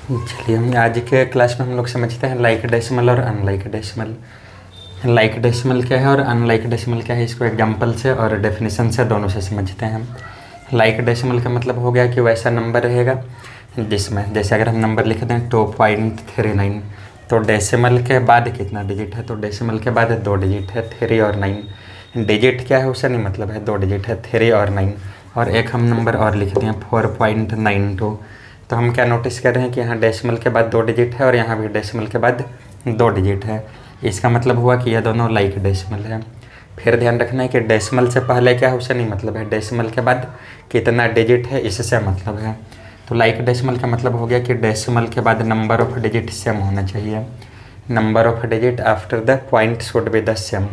चलिए हम आज के क्लास में हम लोग समझते हैं लाइक डेसिमल और अनलाइक डेसिमल। लाइक डेसिमल क्या है और अनलाइक डेसिमल क्या है, इसको एग्जांपल से और डेफिनेशन से दोनों से समझते हैं हम। लाइक डेसिमल का मतलब हो गया कि वैसा नंबर रहेगा जिसमें, जैसे अगर हम नंबर लिख दें 2.39, तो डेसिमल के बाद कितना डिजिट है, तो डेसिमल के बाद 2 डिजिट है, 3 और 9। डिजिट क्या है उससे नहीं मतलब है, 2 डिजिट है, 3 और 9। और एक हम नंबर और लिख दें 4.92, तो हम क्या नोटिस कर रहे हैं कि यहाँ डेसिमल के बाद 2 डिजिट है और यहाँ भी डेसिमल के बाद 2 डिजिट है। इसका मतलब हुआ कि यह दोनों लाइक डेसिमल है। फिर ध्यान रखना है कि डेसिमल से पहले क्या है उससे नहीं मतलब है, डेसिमल के बाद कितना डिजिट है इससे मतलब है। तो लाइक डेसिमल का मतलब हो गया कि डेसिमल के बाद नंबर ऑफ डिजिट सेम होना चाहिए। Number of digit after the point should be the same.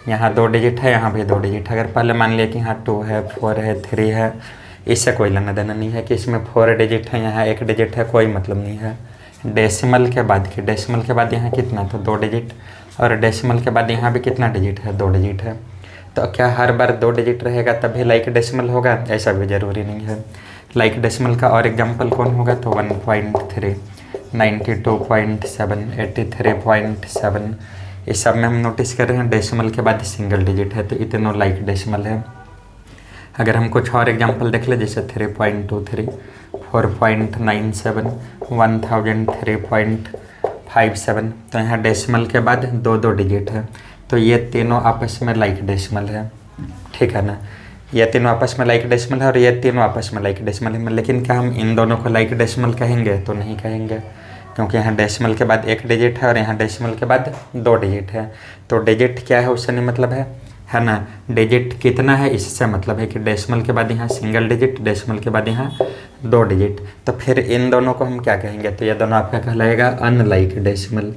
यहाँ 2 डिजिट है, यहाँ भी 2 डिजिट है। अगर पहले मान लिया कि यहाँ 2 है, 4 है, 3 है, इससे कोई लेना देना नहीं है कि इसमें 4 डिजिट है, यहाँ 1 डिजिट है, कोई मतलब नहीं है। डेसिमल के बाद की, डेसिमल के बाद यहाँ कितना, तो 2 डिजिट, और डेसिमल के बाद यहाँ भी कितना डिजिट है, 2 डिजिट है। तो क्या हर बार 2 डिजिट रहेगा तभी लाइक डेसिमल होगा, ऐसा भी ज़रूरी नहीं है। लाइक डेसिमल का और एग्जाम्पल कौन होगा, तो 1.3, 92.7, 83.7। इस सब में हम नोटिस कर रहे हैं डेसिमल के बाद सिंगल डिजिट है, तो इतनों लाइक डेसिमल है। अगर हम कुछ और एग्जांपल देख ले, जैसे 3.23, 4.97, 1003.57, तो यहाँ डेसिमल के बाद 2 डिजिट है, तो ये तीनों आपस में लाइक डेसिमल है, ठीक है ना। ये तीनों आपस में लाइक डेसिमल है और ये तीनों आपस में लाइक डेसिमल है। लेकिन क्या हम इन दोनों को लाइक डेसिमल कहेंगे, तो नहीं कहेंगे, क्योंकि यहाँ डेसिमल के बाद 1 डिजिट है और यहाँ डेसिमल के बाद 2 डिजिट है। तो डिजिट क्या है उससे नहीं मतलब है ना। डिजिट कितना है इससे मतलब है कि डेसिमल के बाद यहाँ सिंगल डिजिट, डेसिमल के बाद यहाँ 2 डिजिट। तो फिर इन दोनों को हम क्या कहेंगे, तो ये दोनों आपका कहलाएगा अनलाइक डेसिमल।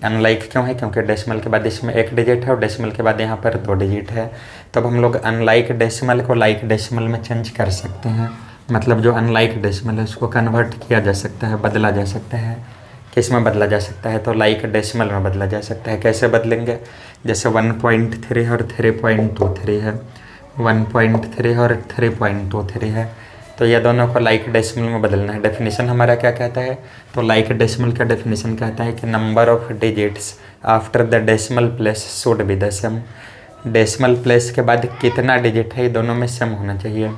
अनलाइक क्यों है, क्योंकि डेसिमल के बाद इसमें 1 डिजिट है और डेसिमल के बाद यहाँ पर 2 डिजिट है। तब हम लोग अनलाइक डेसिमल को लाइक डेसिमल में चेंज कर सकते हैं। मतलब जो अनलाइक डेसिमल है उसको कन्वर्ट किया जा सकता है, बदला जा सकता है। किस में बदला जा सकता है, तो लाइक डेसिमल में बदला जा सकता है। कैसे बदलेंगे, जैसे 1.3 और 3.23 है, 1.3 और 3.23 है, तो ये दोनों को लाइक डेसिमल में बदलना है। डेफिनेशन हमारा क्या कहता है, तो लाइक डेसिमल का डेफिनेशन कहता है कि number of digits after the decimal place should be the same. Decimal place के बाद कितना डिजिट है ये दोनों में सेम होना चाहिए।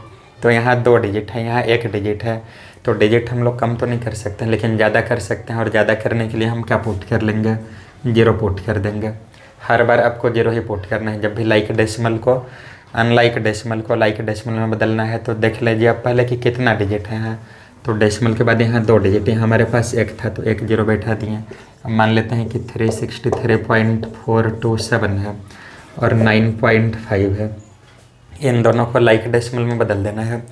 तो यहाँ 2 डिजिट है, यहाँ 1 डिजिट है, तो डिजिट हम लोग कम तो नहीं कर सकते लेकिन ज़्यादा कर सकते हैं। और ज़्यादा करने के लिए हम क्या पुट कर लेंगे, 0 पुट कर देंगे। हर बार आपको 0 ही पुट करना है जब भी लाइक डेसिमल को अनलाइक डेसिमल को लाइक डेसिमल में बदलना है। तो देख लीजिए आप पहले कि कितना डिजिट है यहाँ, तो डेसिमल के बाद यहाँ 2 डिजिट, यहाँ हमारे पास 1 था तो 1 0 बैठा दिए। अब मान लेते हैं कि 363.427 है और 9.5 है। इन दोनों को लाइक डेसिमल में बदल देना है।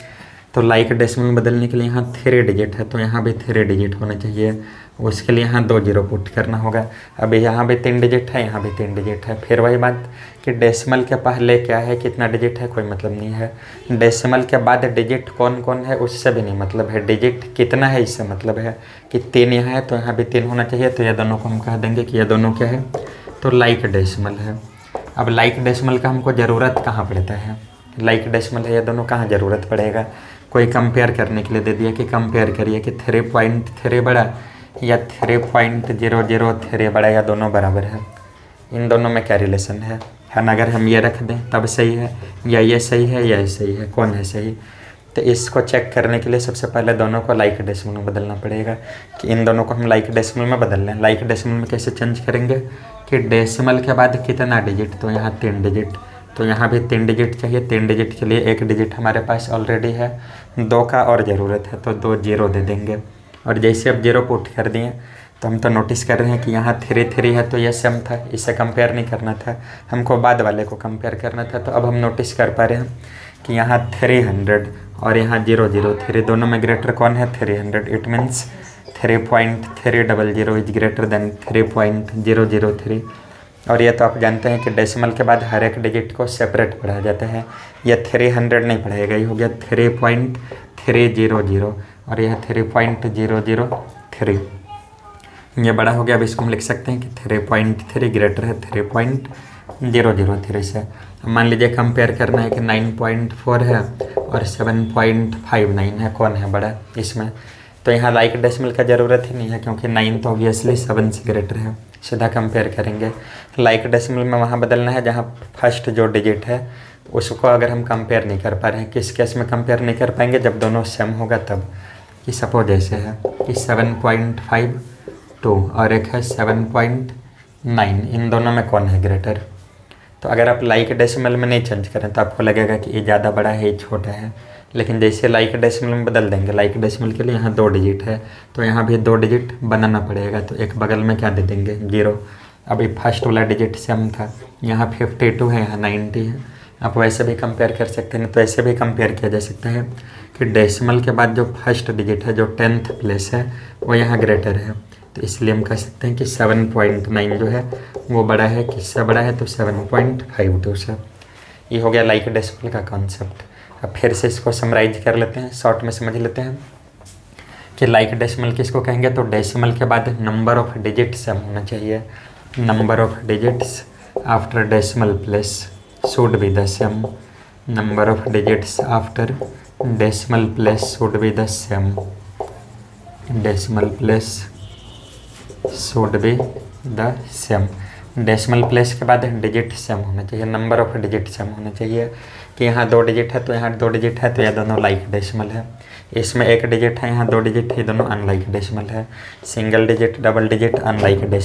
तो लाइक डेसिमल में बदलने के लिए यहाँ 3 डिजिट है, तो यहाँ भी 3 डिजिट होना चाहिए। उसके लिए यहाँ 2 0 पुट करना होगा। अभी यहाँ भी 3 डिजिट है, यहाँ भी 3 डिजिट है। फिर वही बात कि डेसिमल के पहले क्या है, कितना डिजिट है, कोई मतलब नहीं है। डेसिमल के बाद डिजिट कौन कौन है उससे भी नहीं मतलब है। डिजिट कितना है इससे मतलब है कि 3 यहाँ है तो यहाँ भी 3 होना चाहिए। तो ये दोनों को हम कह देंगे कि ये दोनों क्या है, तो लाइक डेसिमल है। अब लाइक डेसिमल का हमको ज़रूरत कहाँ पड़ता है, लाइक डेसिमल है, ये दोनों कहाँ ज़रूरत पड़ेगा। कोई कंपेयर करने के लिए दे दिया कि कंपेयर करिए कि 3.3 बड़ा या 3.003 बड़ा, या दोनों बराबर है। इन दोनों में क्या रिलेशन है ना। अगर हम ये रख दें तब सही है, या ये सही है या ये सही है, कौन है सही। तो इसको चेक करने के लिए सबसे पहले दोनों को लाइक डेसिमल में बदलना पड़ेगा कि इन दोनों को हम लाइक डेसिमल में बदल लें। लाइक डेसिमल में कैसे चेंज करेंगे कि डेसिमल के बाद कितना डिजिट, तो यहाँ 3 डिजिट, तो यहाँ भी 3 डिजिट चाहिए। 3 डिजिट के लिए 1 डिजिट हमारे पास ऑलरेडी है, 2 का और ज़रूरत है, तो 2 0 दे देंगे। और जैसे अब 0 पुट कर दिए तो हम तो नोटिस कर रहे हैं कि यहाँ 3 है, तो ये सेम था, इससे कंपेयर नहीं करना था, हमको बाद वाले को कंपेयर करना था। तो अब हम नोटिस कर पा रहे हैं कि यहाँ 300 और यहाँ 003, दोनों में ग्रेटर कौन है, 300। It means 3.300 is greater than 3.003। और ये तो आप जानते हैं कि डेसिमल के बाद हर एक डिजिट को सेपरेट पढ़ा जाता है। यह 300 नहीं पढ़ेगा, ये हो गया 3.300 और यह 3.003, ये बड़ा हो गया। अब इसको हम लिख सकते हैं कि 3.3 ग्रेटर है 3.003 से। मान लीजिए कंपेयर करना है कि 9.4 है और 7.59 है, कौन है बड़ा इसमें, तो यहाँ लाइक डेसिमल का ज़रूरत ही नहीं है, क्योंकि 9 तो ऑब्वियसली 7 से ग्रेटर है। सीधा कंपेयर करेंगे। लाइक डेसिमल में वहाँ बदलना है जहाँ फर्स्ट जो डिजिट है उसको अगर हम कंपेयर नहीं कर पा रहे हैं। किस केस में कंपेयर नहीं कर पाएंगे? जब दोनों सेम होगा तब। कि सपोज ऐसे है कि 7.52 और एक है 7.9, इन दोनों में कौन है ग्रेटर? तो अगर आप लाइक डेसिमल में नहीं चेंज करें तो आपको लगेगा कि ये ज़्यादा बड़ा है, ये छोटा है। लेकिन जैसे लाइक डेसिमल में बदल देंगे, लाइक डेसिमल के लिए यहाँ 2 डिजिट है तो यहाँ भी 2 डिजिट बनाना पड़ेगा। तो एक बगल में क्या दे देंगे? 0। अभी फर्स्ट वाला डिजिट सेम था, यहाँ 52 है, यहाँ 90 है। आप वैसे भी कंपेयर कर सकते हैं। तो ऐसे भी कंपेयर किया जा सकता है कि डेसिमल के बाद जो फर्स्ट डिजिट है, जो 10th प्लेस है, वो यहाँ ग्रेटर है। तो इसलिए हम कह सकते हैं कि 7.9 जो है वो बड़ा है। किससे बड़ा है? तो 7.52 से। ये हो गया लाइक डेसिमल का कॉन्सेप्ट। अब फिर से इसको समराइज कर लेते हैं, शॉर्ट में समझ लेते हैं कि लाइक डेसिमल किसको कहेंगे। तो डेसिमल के बाद नंबर ऑफ डिजिट सेम होना चाहिए। Number of digits after decimal place should be the same. Number of digits after decimal place should be the same. Decimal place should be the same. Decimal place के बाद digit same होना चाहिए, number of digit same होना चाहिए। कि यहाँ 2 digit है तो यहाँ 2 डिजिट है, तो ये दोनों लाइक डेसिमल है। इसमें 1 डिजिट है, यहाँ 2 डिजिट है, ये दोनों अनलाइक डेसिमल है। Single digit, double digit, unlike decimal.